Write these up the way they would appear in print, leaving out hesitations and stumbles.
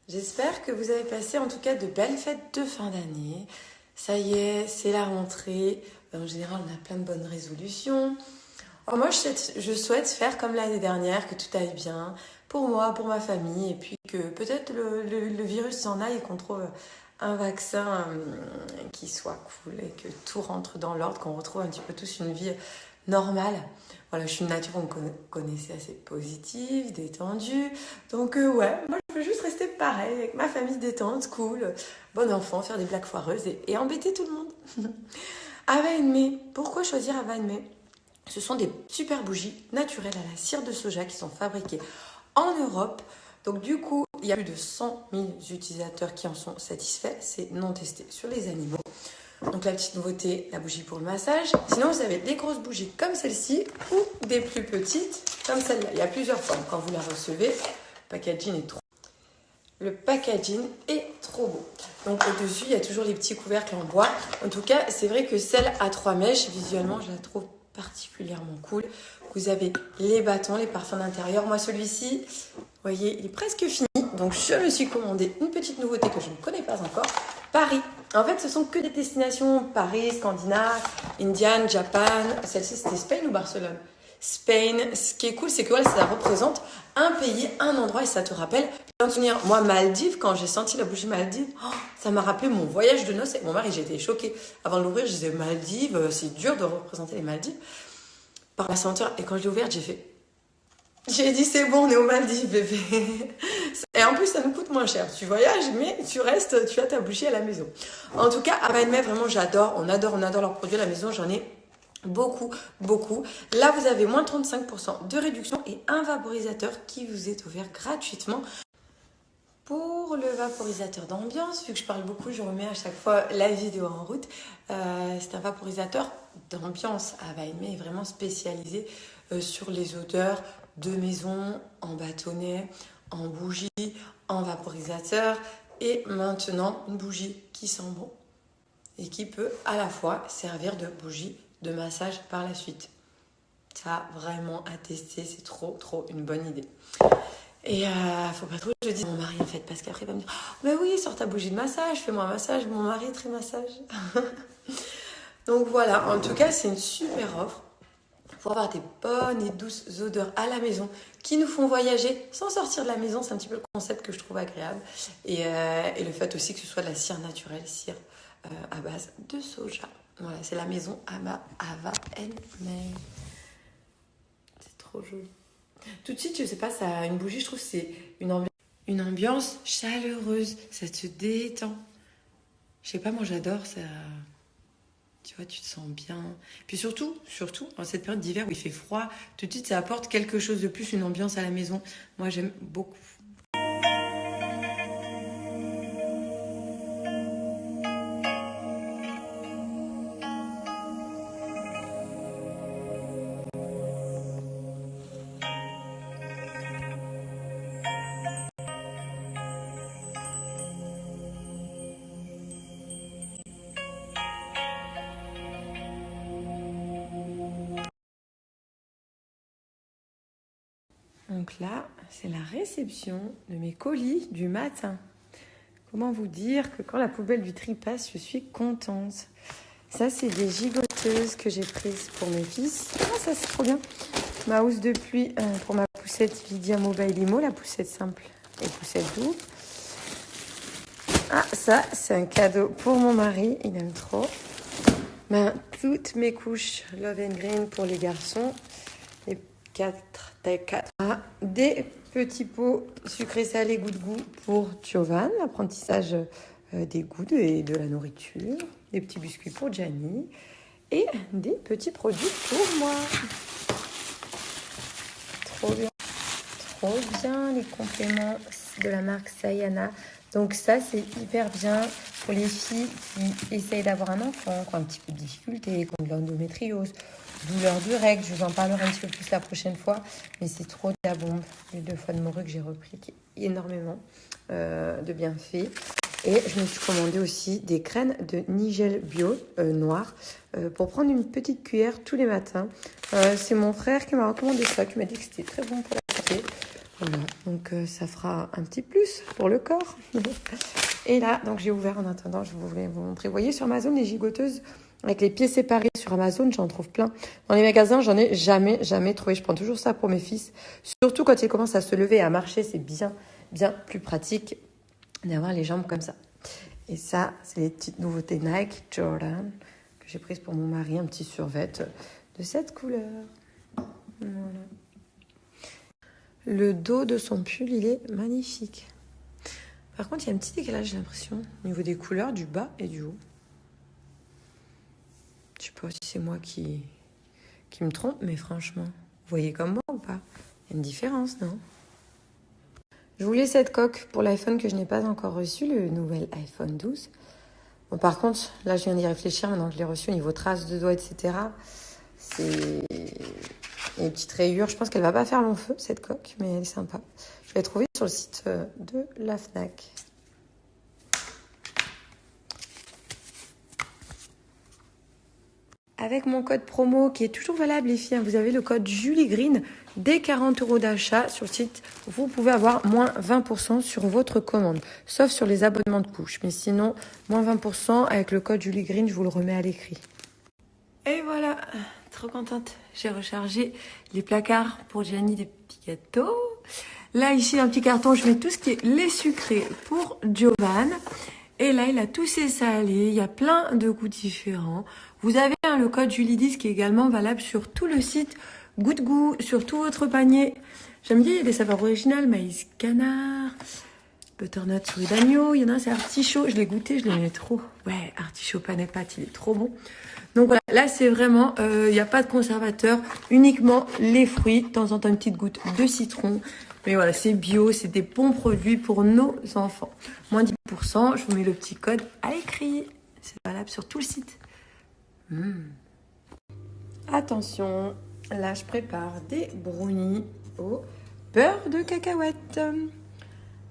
J'espère que vous avez passé en tout cas de belles fêtes de fin d'année. Ça y est, c'est la rentrée. En général, on a plein de bonnes résolutions. Alors moi, je souhaite faire comme l'année dernière, que tout aille bien pour moi, pour ma famille, et puis que peut-être le virus s'en aille et qu'on trouve un vaccin qui soit cool et que tout rentre dans l'ordre, qu'on retrouve un petit peu tous une vie normale. Voilà, je suis une nature, on connaissait assez positive, détendue. Donc ouais, moi je veux juste rester pareil, avec ma famille détente, cool, bon enfant, faire des blagues foireuses et embêter tout le monde. Ava and May, pourquoi choisir Ava and May? Ce sont des super bougies naturelles à la cire de soja qui sont fabriquées en Europe. Donc du coup, il y a plus de 100 000 utilisateurs qui en sont satisfaits. C'est non testé sur les animaux. Donc la petite nouveauté, la bougie pour le massage. Sinon, vous avez des grosses bougies comme celle-ci ou des plus petites comme celle-là. Il y a plusieurs formes quand vous la recevez. Le packaging est trop beau. Donc au-dessus, il y a toujours les petits couvercles en bois. En tout cas, c'est vrai que celle à 3 mèches, visuellement, je la trouve particulièrement cool. Vous avez les bâtons, les parfums d'intérieur. Moi, celui-ci, vous voyez, il est presque fini. Donc, je me suis commandé une petite nouveauté que je ne connais pas encore. Paris. En fait, ce sont que des destinations Paris, Scandinave, Indian, Japan. Celle-ci, c'était Spain ou Barcelone? Spain. Ce qui est cool, c'est que voilà, ça représente un pays, un endroit et ça te rappelle plein de souvenirs. Moi, Maldives, quand j'ai senti la bougie Maldives, ça m'a rappelé mon voyage de noces avec mon mari. J'étais choquée. Avant de l'ouvrir, je disais Maldives, c'est dur de représenter les Maldives par la senteur. Et quand je l'ai ouverte, j'ai dit c'est bon, on est aux Maldives, bébé. Et en plus, ça nous coûte moins cher. Tu voyages, mais tu restes, tu as ta bougie à la maison. En tout cas, Ava and May, vraiment, j'adore. On adore leurs produits à la maison. J'en ai beaucoup. Là, vous avez moins 35% de réduction et un vaporisateur qui vous est offert gratuitement. Pour le vaporisateur d'ambiance, vu que je parle beaucoup, je remets à chaque fois la vidéo en route. C'est un vaporisateur d'ambiance. Ava and May est vraiment spécialisé sur les odeurs de maison, en bâtonnet, en bougie, en vaporisateur. Et maintenant, une bougie qui sent bon et qui peut à la fois servir de bougie de massage par la suite. Ça, vraiment à tester, c'est trop une bonne idée. Et faut pas trop que je dise à mon mari en fait, parce qu'après il va me dire oh, mais oui, sors ta bougie de massage, fais-moi un massage, mon mari est très massage. Donc voilà, en tout cas c'est une super offre pour avoir des bonnes et douces odeurs à la maison qui nous font voyager sans sortir de la maison. C'est un petit peu le concept que je trouve agréable. Et le fait aussi que ce soit de la cire naturelle, cire à base de soja. Voilà, c'est la maison Ava and May. C'est trop joli. Tout de suite, je sais pas, ça a une bougie, je trouve que c'est une ambiance chaleureuse, ça te détend. Je sais pas, moi j'adore ça. Tu vois, tu te sens bien. Puis surtout, en cette période d'hiver où il fait froid, tout de suite ça apporte quelque chose de plus, une ambiance à la maison. Moi j'aime beaucoup. Donc là, c'est la réception de mes colis du matin. Comment vous dire que quand la poubelle du tri passe, je suis contente. Ça, c'est des gigoteuses que j'ai prises pour mes fils. Ah, ça, c'est trop bien. Ma housse de pluie pour ma poussette Lydia Mobile Limo, la poussette simple et poussette double. Ah, ça, c'est un cadeau pour mon mari. Il aime trop. Toutes mes couches Love and Green pour les garçons. Les 4. Ah, des petits pots sucrés salés goût de goût pour Giovan, l'apprentissage des goûts et de la nourriture. Des petits biscuits pour Gianni. Et des petits produits pour moi. Trop bien les compléments de la marque Sayana. Donc ça, c'est hyper bien pour les filles qui essayent d'avoir un enfant, qui ont un petit peu de difficulté, qui ont de l'endométriose, douleur de règles. Je vous en parlerai un petit peu plus la prochaine fois. Mais c'est trop de la bombe. Les 2 fois de morue que j'ai repris, qui est énormément de bienfaits. Et je me suis commandé aussi des graines de Nigel bio noir pour prendre une petite cuillère tous les matins. C'est mon frère qui m'a recommandé ça, qui m'a dit que c'était très bon pour la santé. Voilà, donc ça fera un petit plus pour le corps. Et là, donc j'ai ouvert en attendant, je voulais vous montrer. Vous voyez sur Amazon, les gigoteuses avec les pieds séparés sur Amazon, j'en trouve plein. Dans les magasins, j'en ai jamais trouvé. Je prends toujours ça pour mes fils. Surtout quand ils commencent à se lever et à marcher, c'est bien plus pratique d'avoir les jambes comme ça. Et ça, c'est les petites nouveautés Nike Jordan que j'ai prises pour mon mari, un petit survêt de cette couleur. Voilà. Le dos de son pull, il est magnifique. Par contre, il y a un petit décalage, j'ai l'impression, au niveau des couleurs du bas et du haut. Je sais pas si c'est moi qui me trompe, mais franchement, vous voyez comme moi ou pas? Il y a une différence, non? Je voulais cette coque pour l'iPhone que je n'ai pas encore reçu, le nouvel iPhone 12. Bon, par contre, là, je viens d'y réfléchir maintenant que je l'ai reçu au niveau traces de doigts, etc. C'est une petite rayure. Je pense qu'elle va pas faire long feu, cette coque, mais elle est sympa. Je l'ai trouvée sur le site de la Fnac. Avec mon code promo qui est toujours valable, les filles, vous avez le code JulieGreen. Dès 40 € d'achat sur le site, vous pouvez avoir moins 20% sur votre commande, sauf sur les abonnements de couches. Mais sinon, moins 20% avec le code JulieGreen, je vous le remets à l'écrit. Et voilà, trop contente. J'ai rechargé les placards pour Gianni des petits gâteaux. Là, ici, un petit carton, je mets tout ce qui est lait sucré pour Giovanni. Et là, il a tous ses salés. Il y a plein de goûts différents. Vous avez le code Julie10 qui est également valable sur tout le site. Goût de goût, sur tout votre panier. J'aime bien, il y a des saveurs originales. Maïs canard, butternut souris d'agneau. Il y en a un, c'est artichaut. Je l'ai goûté, je l'aimais trop. Ouais, artichaut pain et pâte, il est trop bon. Donc voilà, là, c'est vraiment, il n'y a pas de conservateur. Uniquement les fruits. De temps en temps, une petite goutte de citron. Mais voilà, c'est bio, c'est des bons produits pour nos enfants. Moins 10%, je vous mets le petit code à l'écrit. C'est valable sur tout le site. Attention, là je prépare des brownies au beurre de cacahuète.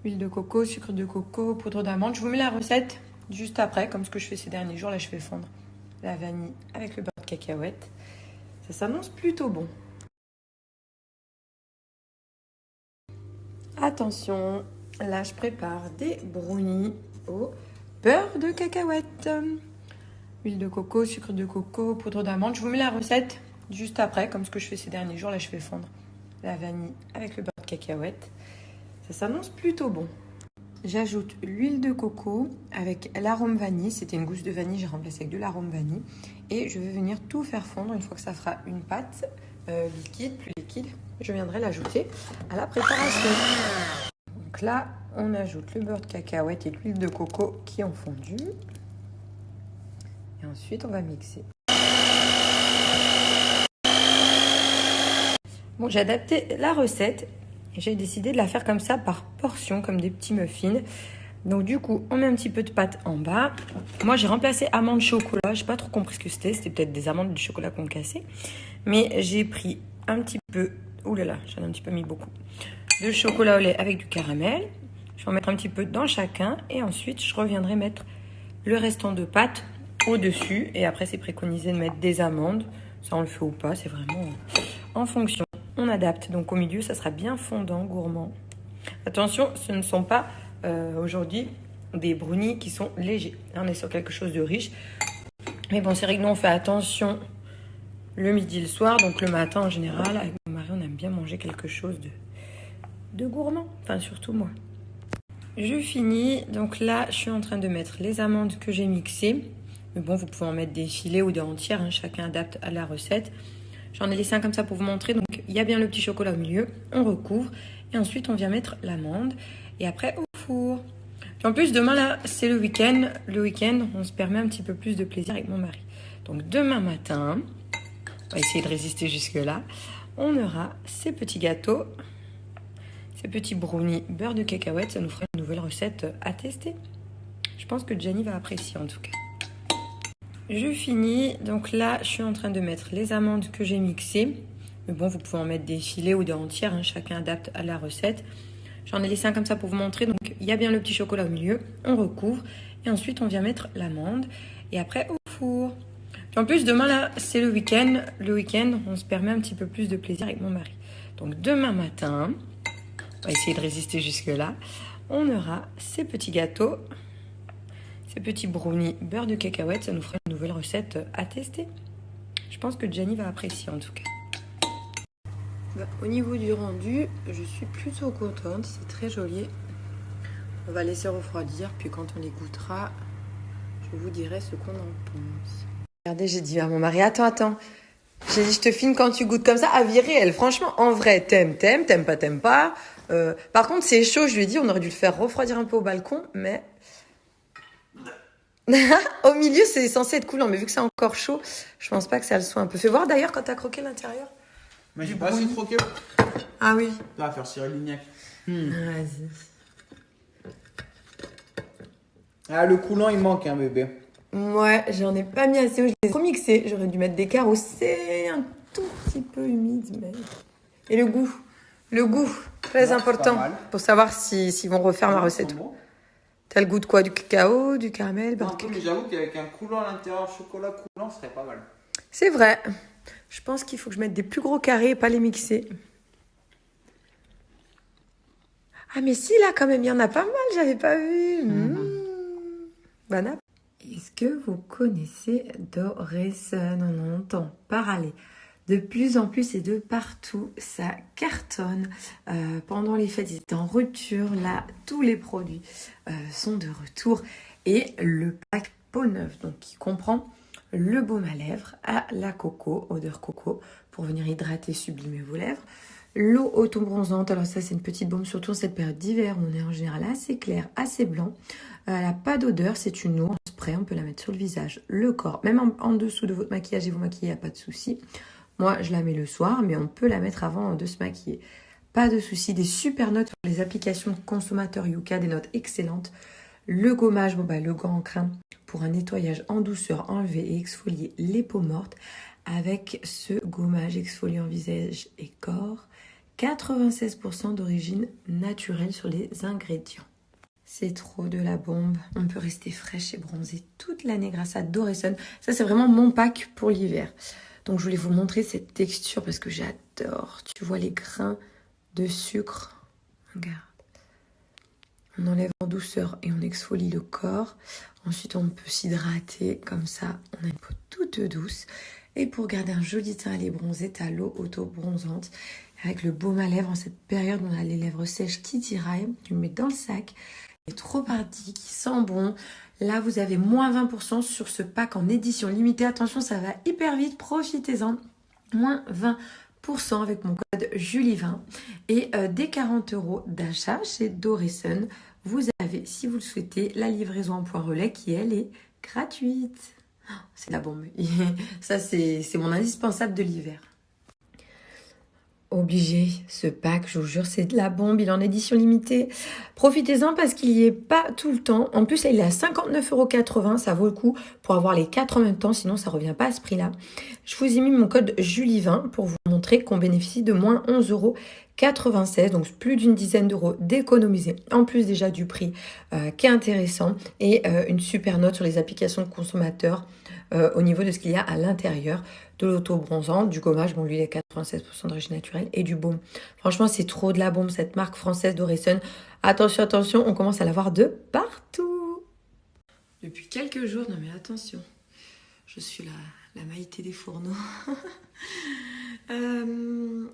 Huile de coco, sucre de coco, poudre d'amande. Je vous mets la recette juste après, comme ce que je fais ces derniers jours. Là je fais fondre la vanille avec le beurre de cacahuète. Ça s'annonce plutôt bon. Attention, là je prépare des brownies au beurre de cacahuète. Huile de coco, sucre de coco, poudre d'amande. Je vous mets la recette juste après, comme ce que je fais ces derniers jours. Là je fais fondre la vanille avec le beurre de cacahuète. Ça s'annonce plutôt bon. J'ajoute l'huile de coco avec l'arôme vanille. C'était une gousse de vanille, j'ai remplacé avec de l'arôme vanille. Et je vais venir tout faire fondre. Une fois que ça fera une pâte liquide, plus liquide, je viendrai l'ajouter à la préparation. Donc là, on ajoute le beurre de cacahuète et l'huile de coco qui ont fondu. Et ensuite, on va mixer. Bon, j'ai adapté la recette. Et j'ai décidé de la faire comme ça, par portion, comme des petits muffins. Donc du coup, on met un petit peu de pâte en bas. Moi, j'ai remplacé amandes chocolat. J'ai pas trop compris ce que c'était. C'était peut-être des amandes de chocolat qu'on cassait. Mais j'ai pris un petit peu... Ouh là là, j'en ai un petit peu mis beaucoup. De chocolat au lait avec du caramel. Je vais en mettre un petit peu dans chacun. Et ensuite, je reviendrai mettre le restant de pâte au-dessus. Et après, c'est préconisé de mettre des amandes. Ça, on le fait ou pas. C'est vraiment en fonction. On adapte. Donc au milieu, ça sera bien fondant, gourmand. Attention, ce ne sont pas aujourd'hui des brownies qui sont légers. Là, on est sur quelque chose de riche. Mais bon, c'est vrai que nous, on fait attention le midi, le soir. Donc le matin, en général, avec mon mari, on aime bien manger quelque chose de gourmand. Enfin, surtout moi. Je finis. Donc là, je suis en train de mettre les amandes que j'ai mixées. Mais bon, vous pouvez en mettre des filets ou des entières. Hein, chacun adapte à la recette. J'en ai laissé un comme ça pour vous montrer. Donc, il y a bien le petit chocolat au milieu. On recouvre. Et ensuite, on vient mettre l'amande. Et après, au four. Puis en plus, demain, là, c'est le week-end. Le week-end, on se permet un petit peu plus de plaisir avec mon mari. Donc, demain matin, on va essayer de résister jusque-là. On aura ces petits gâteaux. Ces petits brownies beurre de cacahuète. Ça nous fera une nouvelle recette à tester. Je pense que Gianni va apprécier en tout cas. Je finis. Donc là, je suis en train de mettre les amandes que j'ai mixées. Mais bon, vous pouvez en mettre des filets ou des entières. Hein, chacun adapte à la recette. J'en ai laissé un comme ça pour vous montrer. Donc, il y a bien le petit chocolat au milieu. On recouvre. Et ensuite, on vient mettre l'amande. Et après, au four. Puis en plus, demain, là, c'est le week-end. Le week-end, on se permet un petit peu plus de plaisir avec mon mari. Donc, demain matin, On va essayer de résister jusque-là. On aura ces petits gâteaux, ces petits brownies beurre de cacahuète. Ça nous fera une nouvelle recette à tester. Je pense que Gianni va apprécier en tout cas. Au niveau du rendu, je suis plutôt contente. C'est très joli. On va laisser refroidir, puis quand on les goûtera, je vous dirai ce qu'on en pense. Regardez, j'ai dit à mon mari, attends. J'ai dit, je te filme quand tu goûtes comme ça. À vie réelle, franchement, en vrai, t'aimes pas. Par contre, c'est chaud, je lui ai dit, on aurait dû le faire refroidir un peu au balcon, mais... Au milieu, c'est censé être coulant, mais vu que c'est encore chaud, je pense pas que ça le soit un peu. Fais voir d'ailleurs quand t'as croqué l'intérieur. Mais j'ai pas assez croqué. Ah oui. Ça va faire cirer Lignac. Vas-y. Ah, le coulant, il manque, hein, bébé. Ouais, j'en ai pas mis assez. Je les ai trop mixés. J'aurais dû mettre des carreaux. C'est un tout petit peu humide, mais... Et le goût. Le goût, très important. Pour savoir s'ils vont refaire ma recette. Bon. T'as le goût de quoi? Du cacao, du caramel, beurre de cacao? Mais j'avoue qu'avec un coulant à l'intérieur, chocolat coulant, ce serait pas mal. C'est vrai. Je pense qu'il faut que je mette des plus gros carrés et pas les mixer. Ah mais si, là quand même, il y en a pas mal, j'avais pas vu. Bon app. Est-ce que vous connaissez Doresun? On en entend parler de plus en plus et de partout. Ça cartonne. Pendant les fêtes, ils étaient en rupture. Là, tous les produits sont de retour. Et le pack peau neuve, donc qui comprend le baume à lèvres à la coco, odeur coco, pour venir hydrater, sublimer vos lèvres. L'eau auto-bronzante, alors ça c'est une petite baume, surtout en cette période d'hiver où on est en général assez clair, assez blanc. Elle n'a pas d'odeur, c'est une eau en spray, on peut la mettre sur le visage, le corps, même en dessous de votre maquillage et vous maquillez, il n'y a pas de souci. Moi je la mets le soir, mais on peut la mettre avant de se maquiller. Pas de souci, des super notes sur les applications consommateurs Yuka, des notes excellentes. Le gommage, le gant en crin pour un nettoyage en douceur, enlever et exfolier les peaux mortes avec ce gommage exfoliant visage et corps. 96% d'origine naturelle sur les ingrédients. C'est trop de la bombe. On peut rester fraîche et bronzée toute l'année grâce à Doresun. Ça, c'est vraiment mon pack pour l'hiver. Donc, je voulais vous montrer cette texture parce que j'adore. Tu vois les grains de sucre. Regarde. On enlève en douceur et on exfolie le corps. Ensuite, on peut s'hydrater comme ça. On a une peau toute douce. Et pour garder un joli teint, aller bronzer, t'as l'eau auto-bronzante. Avec le baume à lèvres, en cette période où on a les lèvres sèches qui tiraillent, tu le mets dans le sac. Il est trop parti, qui sent bon. Là, vous avez moins 20% sur ce pack en édition limitée. Attention, ça va hyper vite, profitez-en. Moins 20% avec mon code Julie20. Et dès 40 € d'achat chez Doresun, vous avez, si vous le souhaitez, la livraison en point relais qui, elle, est gratuite. C'est la bombe. Ça, c'est mon indispensable de l'hiver. Obligé, ce pack, je vous jure, c'est de la bombe. Il est en édition limitée. Profitez-en parce qu'il n'y est pas tout le temps. En plus, il est à 59,80 €. Ça vaut le coup pour avoir les 4 en même temps. Sinon, ça ne revient pas à ce prix-là. Je vous ai mis mon code Julie20 pour vous montrer qu'on bénéficie de moins 11,96 €. Donc, plus d'une dizaine d'euros d'économiser. En plus déjà du prix qui est intéressant. Et une super note sur les applications de consommateurs au niveau de ce qu'il y a à l'intérieur. De l'auto-bronzant, du gommage, bon lui il est 96% d'origine naturelle, et du baume. Franchement, c'est trop de la bombe, cette marque française Doresun. Attention, attention, on commence à la voir de partout. Depuis quelques jours, non mais attention, je suis la Maïté des fourneaux. Je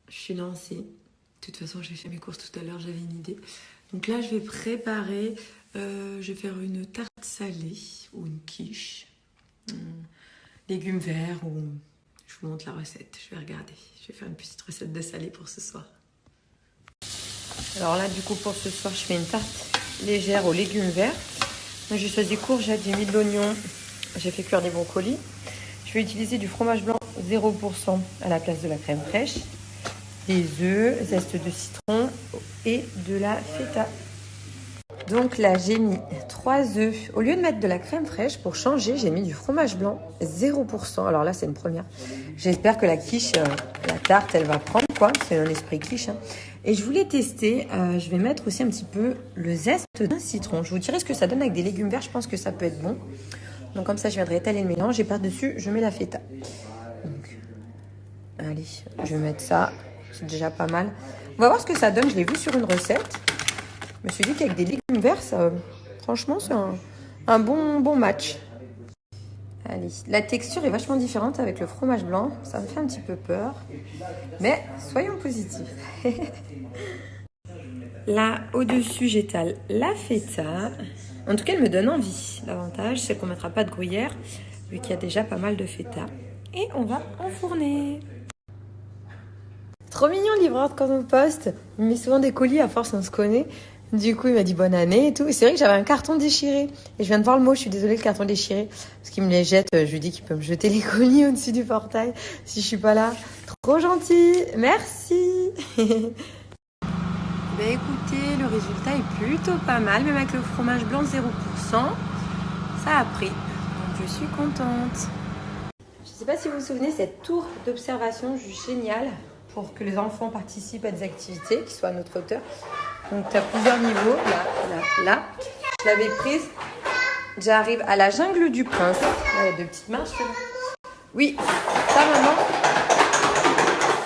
suis lancée. De toute façon, j'ai fait mes courses tout à l'heure, j'avais une idée. Donc là, je vais préparer, je vais faire une tarte salée ou une quiche. Légumes verts, ou je vous montre la recette, je vais regarder. Je vais faire une petite recette de salé pour ce soir. Alors là, du coup, pour ce soir, je fais une tarte légère aux légumes verts. Moi, j'ai choisi courgettes, j'ai mis de l'oignon, j'ai fait cuire des brocolis. Je vais utiliser du fromage blanc 0% à la place de la crème fraîche, des œufs, zeste de citron et de la feta. Donc là, j'ai mis 3 œufs. Au lieu de mettre de la crème fraîche, pour changer, j'ai mis du fromage blanc 0%. Alors là, c'est une première. J'espère que la quiche, la tarte, elle va prendre, quoi. C'est un esprit quiche. Hein. Et je voulais tester, je vais mettre aussi un petit peu le zeste d'un citron. Je vous dirai ce que ça donne avec des légumes verts. Je pense que ça peut être bon. Donc comme ça, je viendrai étaler le mélange. Et par-dessus, je mets la feta. Donc, allez, je vais mettre ça. c'est déjà pas mal. On va voir ce que ça donne. Je l'ai vu sur une recette. Je me suis dit qu'avec des légumes verts, ça, franchement, c'est un bon match. Allez, la texture est vachement différente avec le fromage blanc. Ça me fait un petit peu peur. Mais soyons positifs. Là, au-dessus, j'étale la feta. En tout cas, elle me donne envie. L'avantage, c'est qu'on ne mettra pas de gruyère, vu qu'il y a déjà pas mal de feta. Et on va enfourner. Trop mignon, livreur quand on poste. Il met souvent des colis, à force, on se connaît. Du coup, il m'a dit bonne année et tout. Et c'est vrai que j'avais un carton déchiré. Et je viens de voir le mot, je suis désolée, le carton déchiré. Parce qu'il me les jette. Je lui dis qu'il peut me jeter les colis au-dessus du portail si je suis pas là. Trop gentil. Merci. Ben écoutez, le résultat est plutôt pas mal, même avec le fromage blanc 0%, ça a pris, donc je suis contente. Je ne sais pas si vous vous souvenez, cette tour d'observation juste géniale pour que les enfants participent à des activités qui soient à notre hauteur. Donc tu as plusieurs niveaux, là. Je l'avais prise, j'arrive à la jungle du prince. Là, il y a 2 petites marches. Oui, ça maman,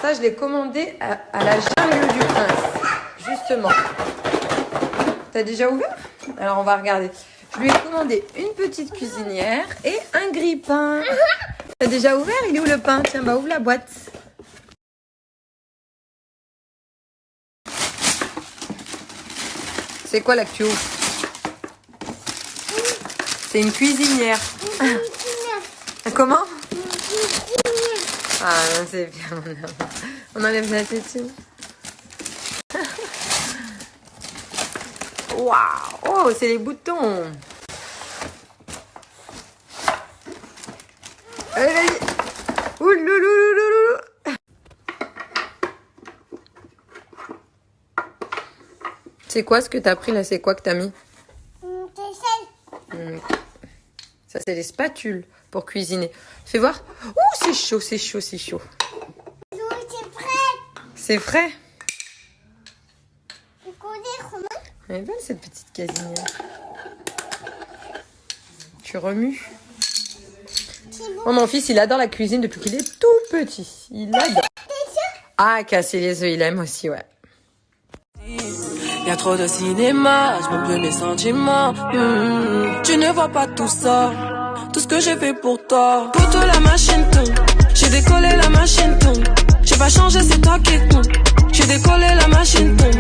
ça je l'ai commandé à la jungle du prince. Justement. T'as déjà ouvert? Alors on va regarder. Je lui ai commandé une petite cuisinière et un grille-pain. T'as déjà ouvert? Il est où le pain? Tiens, bah ouvre la boîte. C'est quoi là que tu ouvres? C'est une cuisinière. Comment? Ah non, c'est bien mon amour. On enlève la tétine. Waouh! Oh, c'est les boutons! Allez, vas-y! Oulouloulouloulou! C'est quoi ce que t'as pris là? C'est quoi que t'as mis? Ça, c'est les spatules pour cuisiner. Fais voir. Ouh, c'est chaud, c'est chaud, c'est chaud. C'est frais? Elle est belle cette petite casinière. Tu remues. Oh, mon fils, il adore la cuisine depuis qu'il est tout petit. Il adore. Ah, casser les œufs, il aime aussi, ouais. Y a trop de cinéma, je me plus mes sentiments. Tu ne vois pas tout ça, tout ce que j'ai fait pour toi. Pour toi la machine tourne, j'ai décollé la machine tourne. J'ai pas changé, c'est toi qui compte. J'ai décollé la machine tourne.